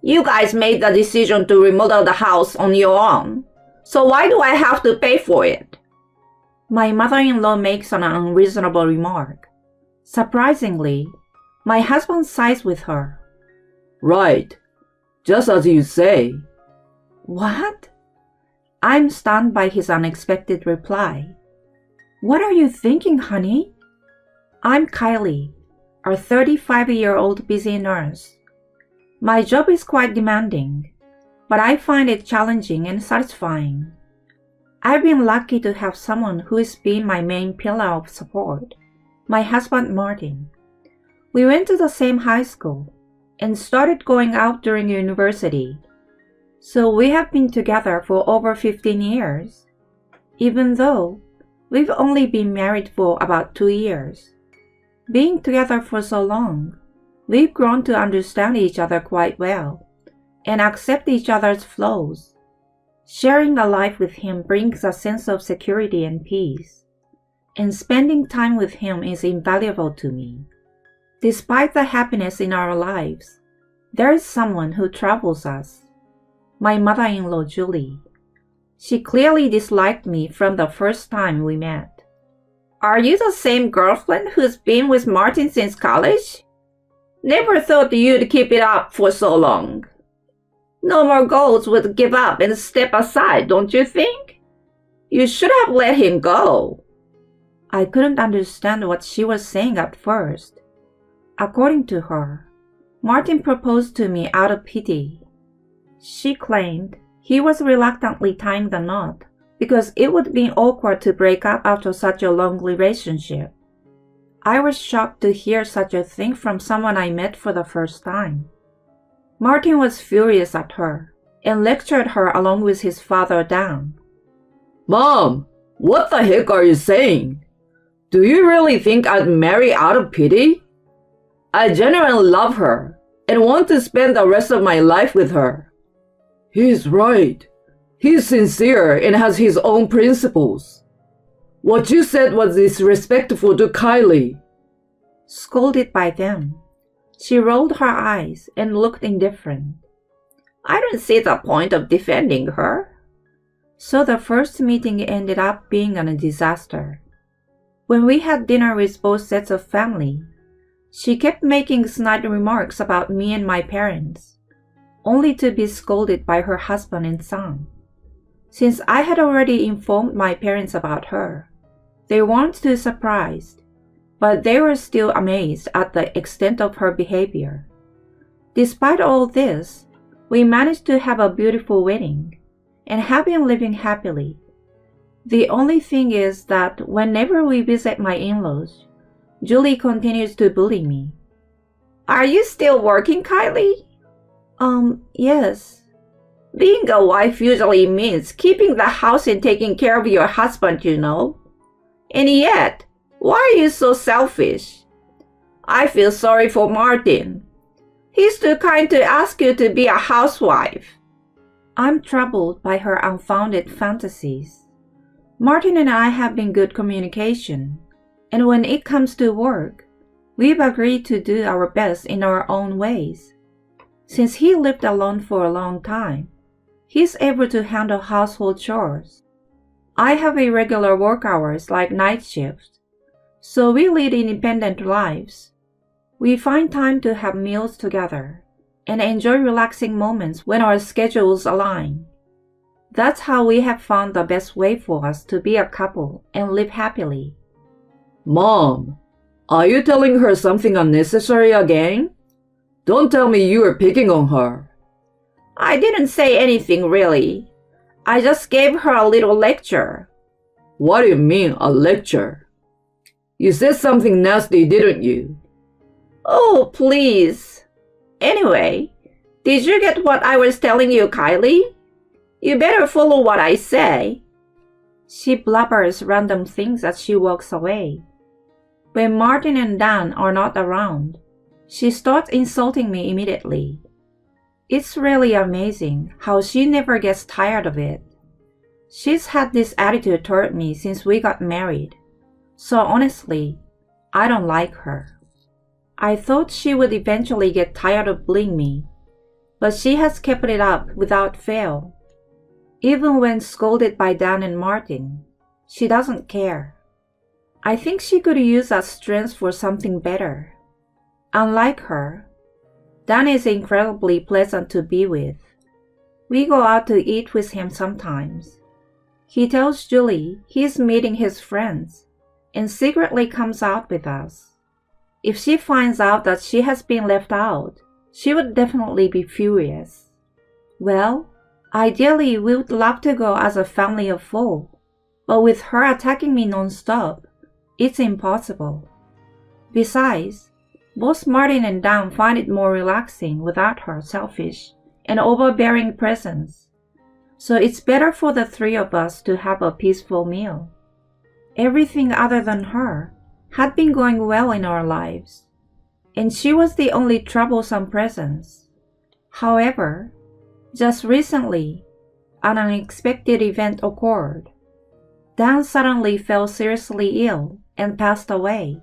You guys made the decision to remodel the house on your own, so why do I have to pay for it? My mother-in-law makes an unreasonable remark. Surprisingly, my husband sides with her. Right, just as you say. What? I'm stunned by his unexpected reply. What are you thinking, honey? I'm Kylie, a 35-year-old busy nurse. My job is quite demanding, but I find it challenging and satisfying. I've been lucky to have someone who has been my main pillar of support, my husband Martin. We went to the same high school and started going out during university. So we have been together for over 15 years, even though we've only been married for about 2 years. Being together for so long, we've grown to understand each other quite well and accept each other's flaws. Sharing a life with him brings a sense of security and peace, and spending time with him is invaluable to me. Despite the happiness in our lives, there is someone who troubles us. My mother-in-law, Julie. She clearly disliked me from the first time we met. Are you the same girlfriend who's been with Martin since college? Never thought you'd keep it up for so long. No more goals would give up and step aside, don't you think? You should have let him go. I couldn't understand what she was saying at first. According to her, Martin proposed to me out of pity. She claimed he was reluctantly tying the knot because it would be awkward to break up after such a long relationship. I was shocked to hear such a thing from someone I met for the first time. Martin was furious at her and lectured her along with his father down. Mom, what the heck are you saying? Do you really think I'd marry out of pity? I genuinely love her and want to spend the rest of my life with her. He's right. He's sincere and has his own principles. What you said was disrespectful to Kylie. Scolded by them, she rolled her eyes and looked indifferent. I don't see the point of defending her. So the first meeting ended up being a disaster. When we had dinner with both sets of family, she kept making snide remarks about me and my parents, only to be scolded by her husband and son. Since I had already informed my parents about her, they weren't too surprised, but they were still amazed at the extent of her behavior. Despite all this, we managed to have a beautiful wedding and have been living happily. The only thing is that whenever we visit my in-laws, Julie continues to bully me. Are you still working, Kylie? Yes. Being a wife usually means keeping the house and taking care of your husband, you know. And yet, why are you so selfish? I feel sorry for Martin. He's too kind to ask you to be a housewife. I'm troubled by her unfounded fantasies. Martin and I have been good communication, and when it comes to work, we've agreed to do our best in our own ways. Since he lived alone for a long time, he's able to handle household chores. I have irregular work hours like night shifts, so we lead independent lives. We find time to have meals together and enjoy relaxing moments when our schedules align. That's how we have found the best way for us to be a couple and live happily. Mom, are you telling her something unnecessary again? Don't tell me you were picking on her. I didn't say anything really. I just gave her a little lecture. What do you mean, a lecture? You said something nasty, didn't you? Oh, please. Anyway, did you get what I was telling you, Kylie? You better follow what I say. She blubbers random things as she walks away. When Martin and Dan are not around, she starts insulting me immediately. It's really amazing how she never gets tired of it. She's had this attitude toward me since we got married, so honestly, I don't like her. I thought she would eventually get tired of bullying me, but she has kept it up without fail. Even when scolded by Dan and Martin, she doesn't care. I think she could use that strength for something better. Unlike her, Dan is incredibly pleasant to be with. We go out to eat with him sometimes. He tells Julie he's meeting his friends and secretly comes out with us. If she finds out that she has been left out, she would definitely be furious. Well, ideally we would love to go as a family of 4, but with her attacking me non-stop, it's impossible. Besides, both Martin and Dan find it more relaxing without her selfish and overbearing presence, so it's better for the 3 of us to have a peaceful meal. Everything other than her had been going well in our lives, and she was the only troublesome presence. However, just recently, an unexpected event occurred. Dan suddenly fell seriously ill and passed away.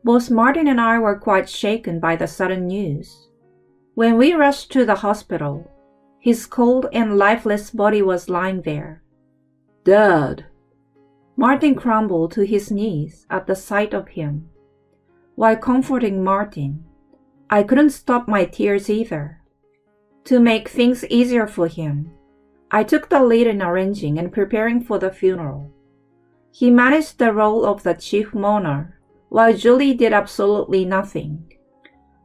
Both Martin and I were quite shaken by the sudden news. When we rushed to the hospital, his cold and lifeless body was lying there. Dad. Martin crumbled to his knees at the sight of him. While comforting Martin, I couldn't stop my tears either. To make things easier for him, I took the lead in arranging and preparing for the funeral. He managed the role of the chief mourner, while Julie did absolutely nothing.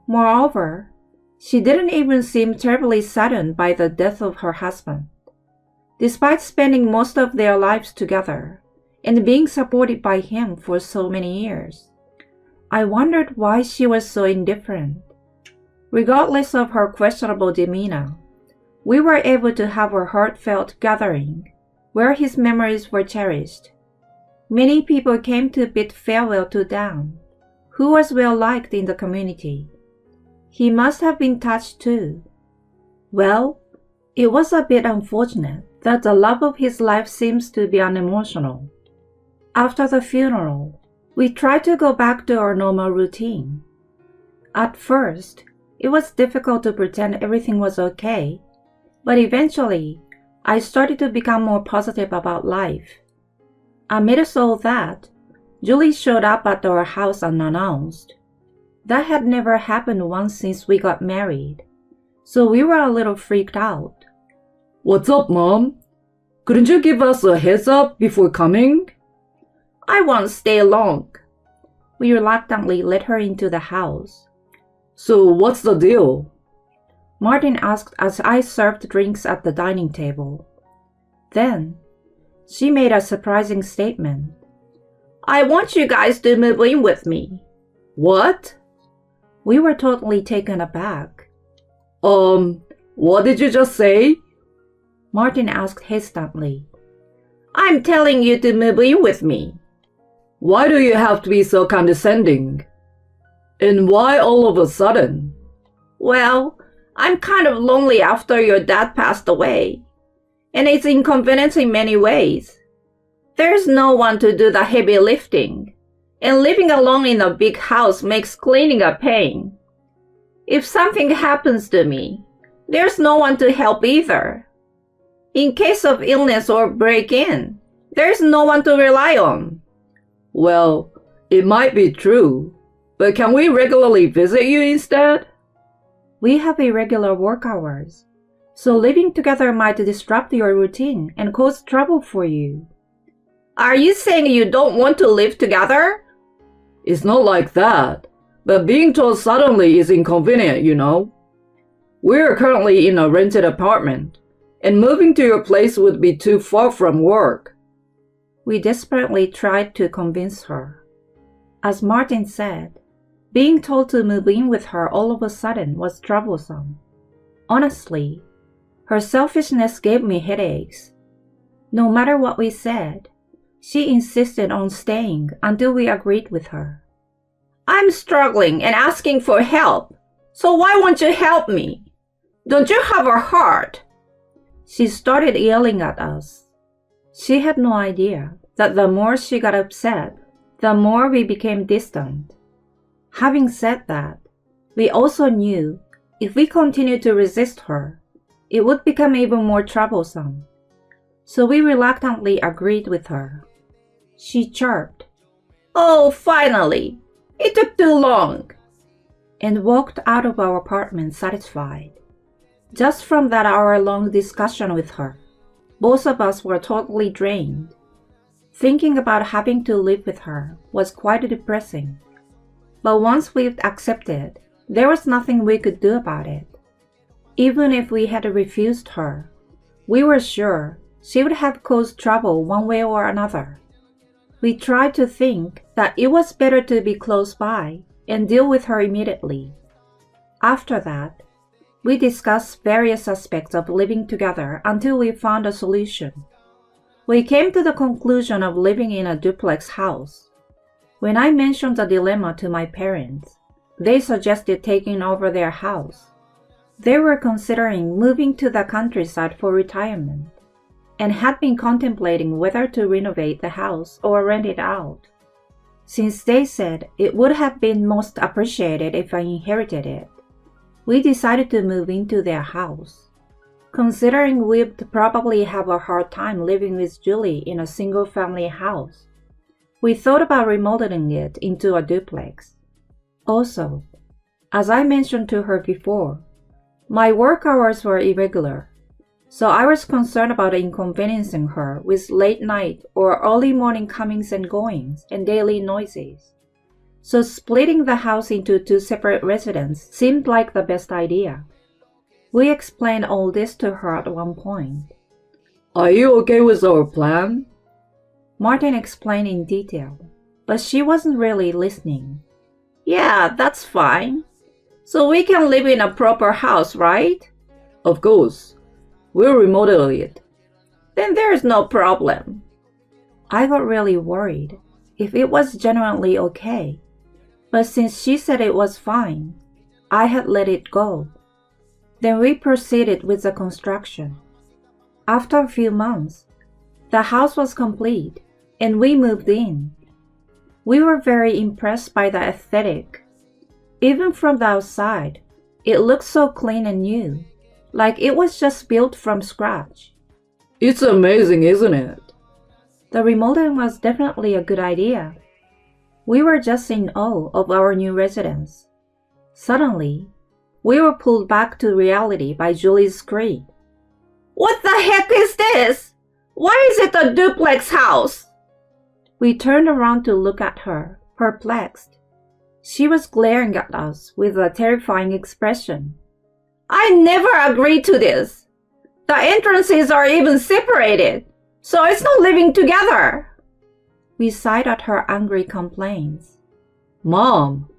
Moreover, she didn't even seem terribly saddened by the death of her husband. Despite spending most of their lives together and being supported by him for so many years, I wondered why she was so indifferent. Regardless of her questionable demeanor, we were able to have a heartfelt gathering where his memories were cherished. Many people came to bid farewell to Dan, who was well liked in the community. He must have been touched too. Well, it was a bit unfortunate that the love of his life seems to be unemotional. After the funeral, we tried to go back to our normal routine. At first, it was difficult to pretend everything was okay, but eventually, I started to become more positive about life. Amidst all that, Julie showed up at our house unannounced. That had never happened once since we got married, so we were a little freaked out. What's up, Mom? Couldn't you give us a heads up before coming? I won't stay long. We reluctantly let her into the house. So what's the deal? Martin asked as I served drinks at the dining table. Then, she made a surprising statement. I want you guys to move in with me. What? We were totally taken aback. What did you just say? Martin asked hesitantly. I'm telling you to move in with me. Why do you have to be so condescending? And why all of a sudden? Well, I'm kind of lonely after your dad passed away, and it's inconvenient in many ways. There's no one to do the heavy lifting, and living alone in a big house makes cleaning a pain. If something happens to me, there's no one to help either. In case of illness or break-in, there's no one to rely on. Well, it might be true, but can we regularly visit you instead? We have irregular work hours, so living together might disrupt your routine and cause trouble for you. Are you saying you don't want to live together? It's not like that, but being told suddenly is inconvenient, you know. We're currently in a rented apartment, and moving to your place would be too far from work. We desperately tried to convince her. As Martin said, being told to move in with her all of a sudden was troublesome. Honestly, her selfishness gave me headaches. No matter what we said, she insisted on staying until we agreed with her. I'm struggling and asking for help, so why won't you help me? Don't you have a heart? She started yelling at us. She had no idea that the more she got upset, the more we became distant. Having said that, we also knew If we continued to resist her, it would become even more troublesome. So we reluctantly agreed with her. She chirped, "Oh, finally! It took too long!" and walked out of our apartment satisfied. Just from that hour-long discussion with her, both of us were totally drained. Thinking about having to live with her was quite depressing. But once we'd accepted, there was nothing we could do about it. Even if we had refused her, we were sure she would have caused trouble one way or another. We tried to think that it was better to be close by and deal with her immediately. After that, we discussed various aspects of living together until we found a solution. We came to the conclusion of living in a duplex house. When I mentioned the dilemma to my parents, they suggested taking over their house. They were considering moving to the countryside for retirement and had been contemplating whether to renovate the house or rent it out. Since they said it would have been most appreciated if I inherited it, we decided to move into their house. Considering we'd probably have a hard time living with Julie in a single-family house, we thought about remodeling it into a duplex. Also, as I mentioned to her before, my work hours were irregular, so I was concerned about inconveniencing her with late night or early morning comings and goings and daily noises. So splitting the house into 2 separate residences seemed like the best idea. We explained all this to her at one point. "Are you okay with our plan?" Martin explained in detail, but she wasn't really listening. "Yeah, that's fine. So we can live in a proper house, right?" "Of course. We'll remodel it." "Then there's no problem." I got really worried if it was genuinely okay, but since she said it was fine, I had let it go. Then we proceeded with the construction. After a few months, the house was complete and we moved in. We were very impressed by the aesthetic. Even from the outside, it looked so clean and new, like it was just built from scratch. "It's amazing, isn't it?" The remodeling was definitely a good idea. We were just in awe of our new residence. Suddenly, we were pulled back to reality by Julie's scream. "What the heck is this? Why is it a duplex house?" We turned around to look at her, perplexed. She was glaring at us with a terrifying expression. "I never agreed to this. The entrances are even separated, so it's not living together." We sighed at her angry complaints. "Mom,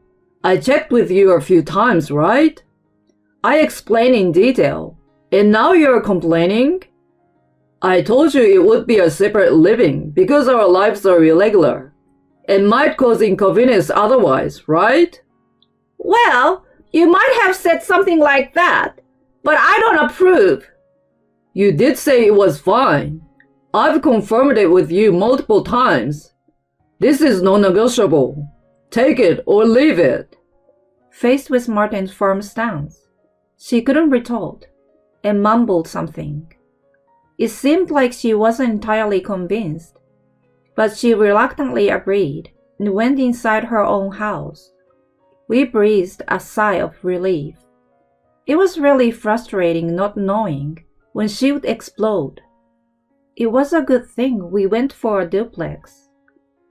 I checked with you a few times, right? I explained in detail, and now you're complaining? I told you it would be a separate living because our lives are irregular and might cause inconvenience otherwise, right?" "Well, you might have said something like that, but I don't approve." "You did say it was fine. I've confirmed it with you multiple times. This is non-negotiable. Take it or leave it." Faced with Martin's firm stance, she couldn't retort and mumbled something. It seemed like she wasn't entirely convinced, but she reluctantly agreed and went inside her own house. We breathed a sigh of relief. It was really frustrating not knowing when she would explode. It was a good thing we went for a duplex.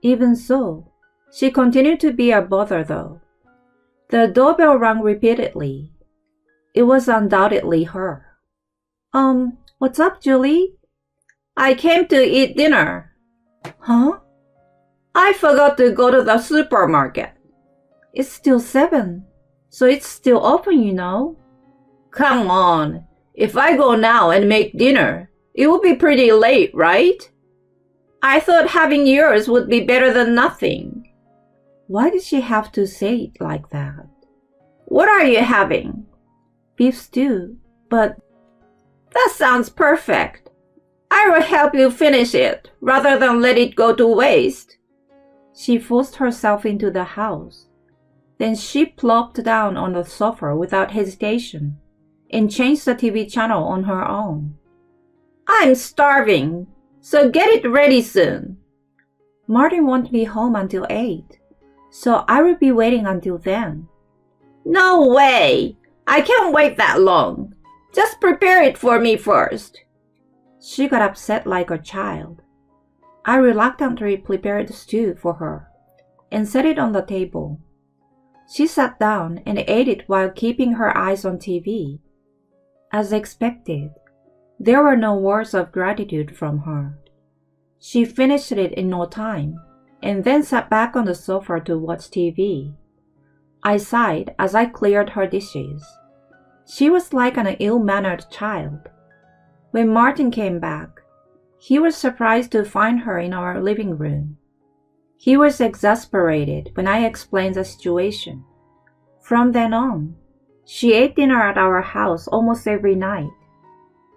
Even so, she continued to be a bother though. The doorbell rang repeatedly. It was undoubtedly her. What's up, Julie?" "I came to eat dinner." "Huh?" "I forgot to go to the supermarket." "It's still 7, so it's still open, you know." "Come on. If I go now and make dinner, it will be pretty late, right? I thought having yours would be better than nothing." Why did she have to say it like that? "What are you having?" "Beef stew, but..." "That sounds perfect. I will help you finish it rather than let it go to waste." She forced herself into the house. Then she plopped down on the sofa without hesitation and changed the TV channel on her own. I'm starving, so get it ready soon. Martin won't be home until 8, so I will be waiting until then. No way! I can't wait that long. Just prepare it for me first. She got upset like a child. I reluctantly prepared stew for her and set it on the table. She sat down and ate it while keeping her eyes on TV. As expected, there were no words of gratitude from her. She finished it in no time and then sat back on the sofa to watch TV. I sighed as I cleared her dishes. She was like an ill-mannered child. When Martin came back, he was surprised to find her in our living room. He was exasperated when I explained the situation. From then on, she ate dinner at our house almost every night.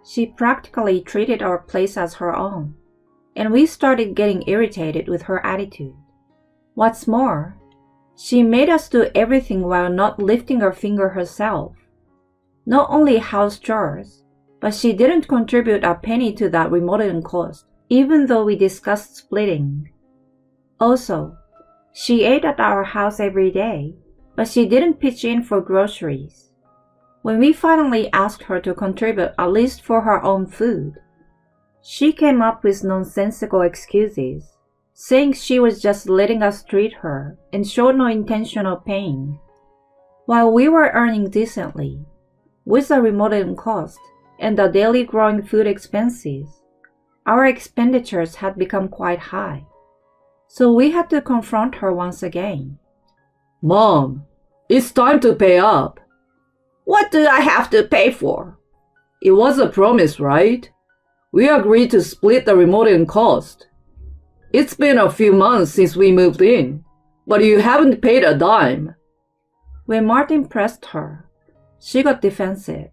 She practically treated our place as her own, and we started getting irritated with her attitude. What's more, she made us do everything while not lifting a finger herself. Not only house chores, but she didn't contribute a penny to that remodeling cost, even though we discussed splitting. Also, she ate at our house every day, but she didn't pitch in for groceries. When we finally asked her to contribute at least for her own food, she came up with nonsensical excuses, saying she was just letting us treat her and showed no intention of paying. While we were earning decently, with the remodeling cost and the daily growing food expenses, our expenditures had become quite high. So we had to confront her once again. Mom, it's time to pay up. What do I have to pay for? It was a promise, right? We agreed to split the remodeling cost. It's been a few months since we moved in, but you haven't paid a dime. When Martin pressed her, she got defensive.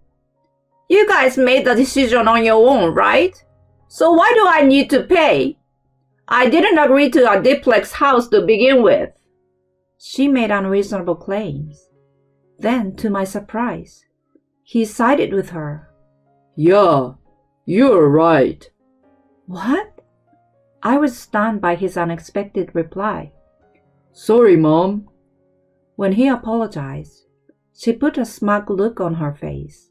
You guys made the decision on your own, right? So why do I need to pay? I didn't agree to a duplex house to begin with. She made unreasonable claims. Then, to my surprise, he sided with her. Yeah, you're right. What? I was stunned by his unexpected reply. Sorry, Mom. When he apologized, she put a smug look on her face.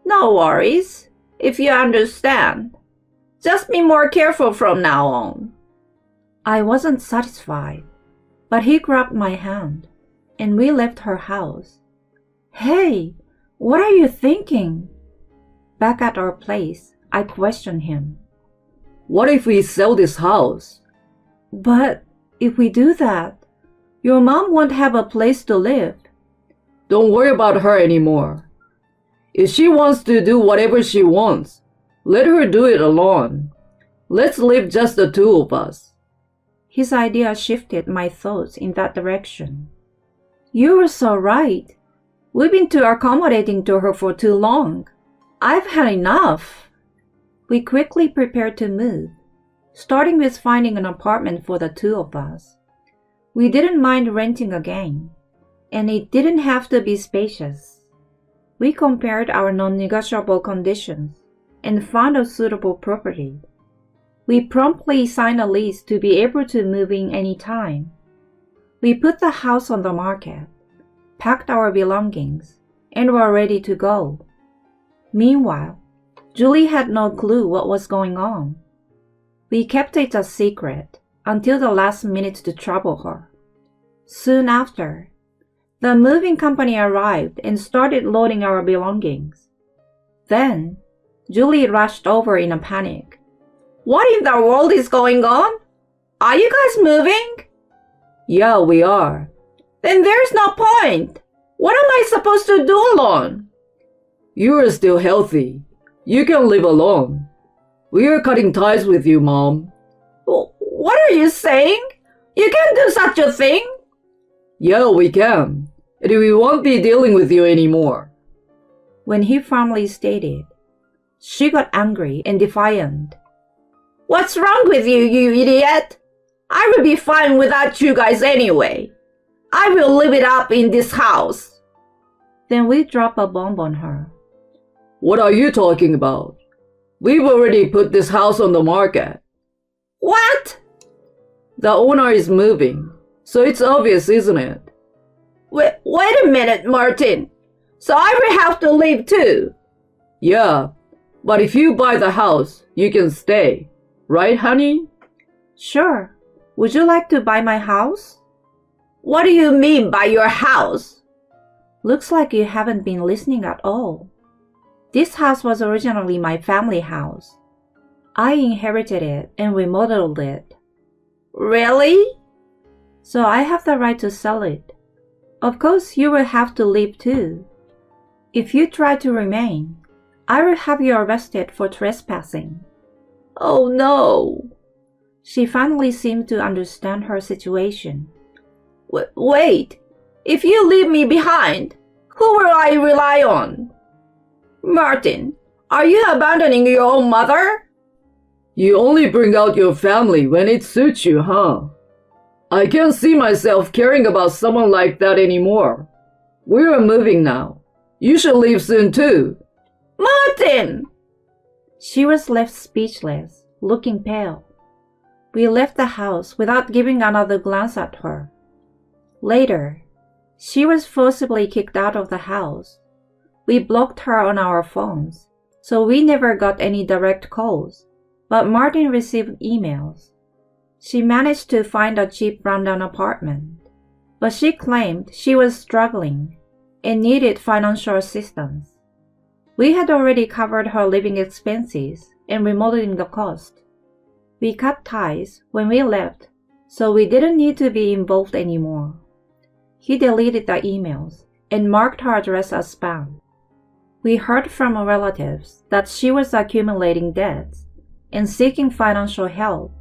No worries, if you understand. Just be more careful from now on. I wasn't satisfied, but he grabbed my hand, and we left her house. Hey, what are you thinking? Back at our place, I questioned him. What if we sell this house? But if we do that, your mom won't have a place to live. Don't worry about her anymore. If she wants to do whatever she wants, let her do it alone. Let's live just the two of us. His idea shifted my thoughts in that direction. You were so right. We've been too accommodating to her for too long. I've had enough. We quickly prepared to move, starting with finding an apartment for the two of us. We didn't mind renting again, and it didn't have to be spacious. We compared our non-negotiable conditions and found a suitable property. We promptly signed a lease to be able to move in any time. We put the house on the market, packed our belongings, and were ready to go. Meanwhile, Julie had no clue what was going on. We kept it a secret until the last minute to trouble her. Soon after, the moving company arrived and started loading our belongings. Then, Julie rushed over in a panic. What in the world is going on? Are you guys moving? Yeah, we are. Then there's no point. What am I supposed to do alone? You are still healthy. You can live alone. We are cutting ties with you, Mom. What are you saying? You can't do such a thing. Yeah, we can. And we won't be dealing with you anymore. When he firmly stated, she got angry and defiant. What's wrong with you, you idiot? I would be fine without you guys anyway. I will live it up in this house. Then we drop a bomb on her. What are you talking about? We've already put this house on the market. What? The owner is moving, so it's obvious, isn't it? Wait a minute, Martin. So I will have to leave too? Yeah, but if you buy the house, you can stay. Right, honey? Sure. Would you like to buy my house? What do you mean by your house? Looks like you haven't been listening at all. This house was originally my family house. I inherited it and remodeled it. Really? So I have the right to sell it. Of course, you will have to leave too. If you try to remain, I will have you arrested for trespassing. Oh no. She finally seemed to understand her situation. Wait, if you leave me behind, who will I rely on? Martin, are you abandoning your own mother? You only bring out your family when it suits you, huh? I can't see myself caring about someone like that anymore. We're moving now. You should leave soon too. Martin! She was left speechless, looking pale. We left the house without giving another glance at her. Later, she was forcibly kicked out of the house. We blocked her on our phones, so we never got any direct calls, but Martin received emails. She managed to find a cheap rundown apartment, but she claimed she was struggling and needed financial assistance. We had already covered her living expenses and remodeling the cost. We cut ties when we left, so we didn't need to be involved anymore. He deleted the emails and marked her address as spam. We heard from her relatives that she was accumulating debts and seeking financial help,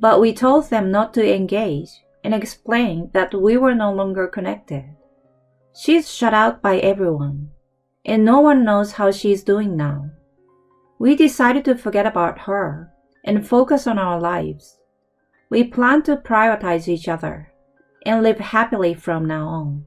but we told them not to engage and explained that we were no longer connected. She's shut out by everyone, and no one knows how she's doing now. We decided to forget about her and focus on our lives. We plan to prioritize each other and live happily from now on.